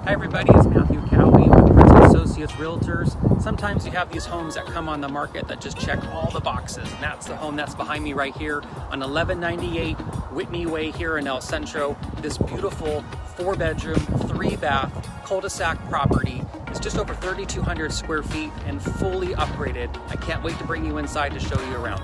Hi everybody, it's Matthew Cowie with Prince Associates Realtors. Sometimes you have these homes that come on the market that just check all the boxes, and that's the home that's behind me right here on 1198 Whitney Way here in El Centro. This beautiful 4-bedroom, 3-bath cul-de-sac property is just over 3,200 square feet and fully upgraded. I can't wait to bring you inside to show you around.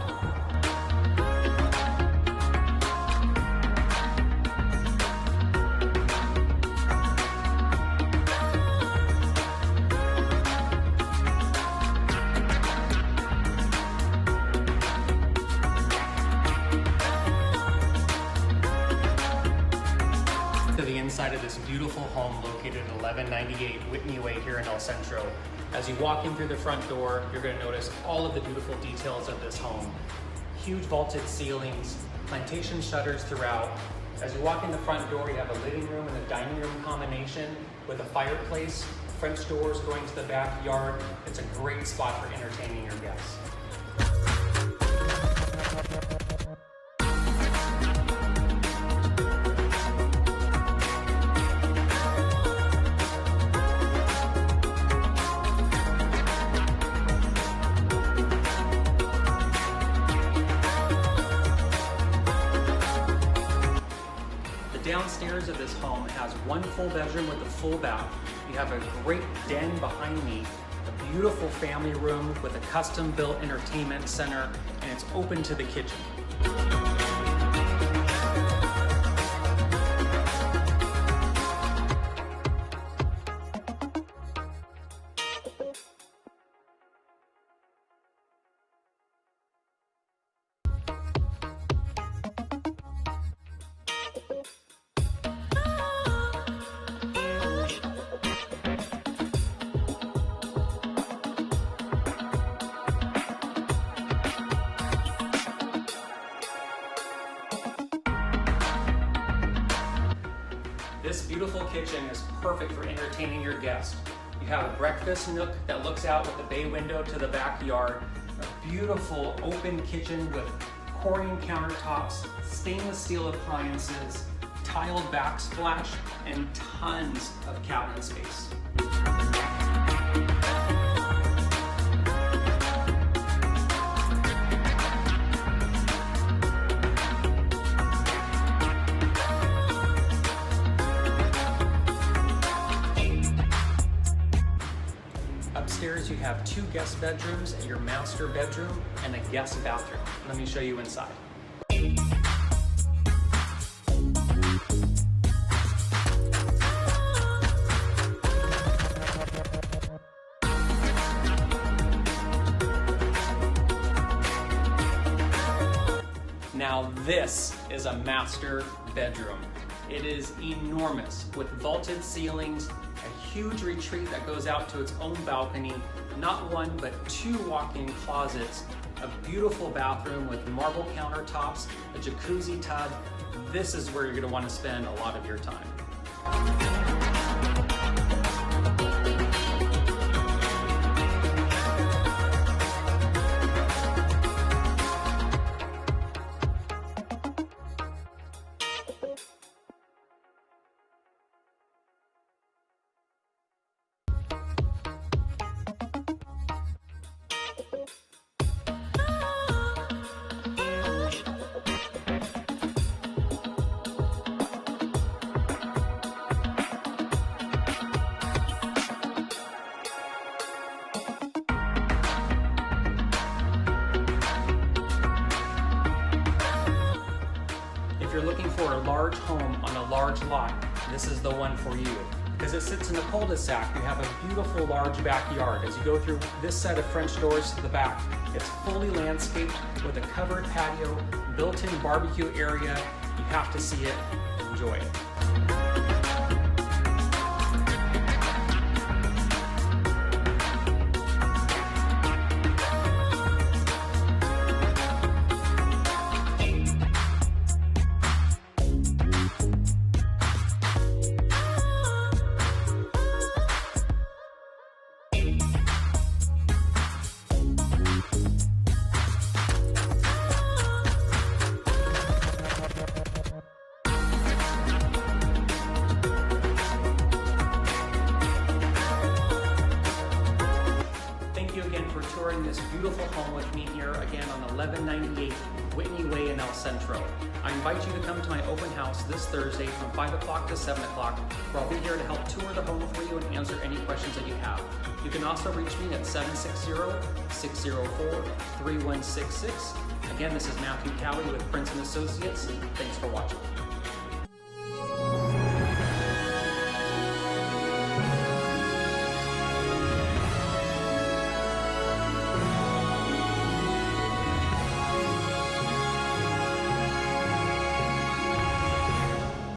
To the inside of this beautiful home located at 1198 Whitney Way here in El Centro. As you walk in through the front door, you're going to notice all of the beautiful details of this home. Huge vaulted ceilings, plantation shutters throughout. As you walk in the front door, you have a living room and a dining room combination with a fireplace, French doors going to the backyard. It's a great spot for entertaining your guests. Downstairs of this home has one full bedroom with a full bath. You have a great den behind me, a beautiful family room with a custom built entertainment center, and it's open to the kitchen. This beautiful kitchen is perfect for entertaining your guests. You have a breakfast nook that looks out with the bay window to the backyard, a beautiful open kitchen with corian countertops, stainless steel appliances, tiled backsplash, and tons of cabinet space. Upstairs you have 2 guest bedrooms, your master bedroom, and a guest bathroom. Let me show you inside. Now this is a master bedroom. It is enormous with vaulted ceilings, a huge retreat that goes out to its own balcony, not 1 but 2 walk-in closets, a beautiful bathroom with marble countertops, a jacuzzi tub. This is where you're going to want to spend a lot of your time. If you're looking for a large home on a large lot, this is the one for you. Because it sits in a cul-de-sac, you have a beautiful large backyard. As you go through this set of French doors to the back, it's fully landscaped with a covered patio, built-in barbecue area. You have to see it, enjoy it. touring this beautiful home with me here again on 1198 Whitney Way in El Centro. I invite you to come to my open house this Thursday from 5 o'clock to 7 o'clock, where I'll be here to help tour the home for you and answer any questions that you have. You can also reach me at 760-604-3166. Again, this is Matthew Cowie with Prince & Associates. Thanks for watching.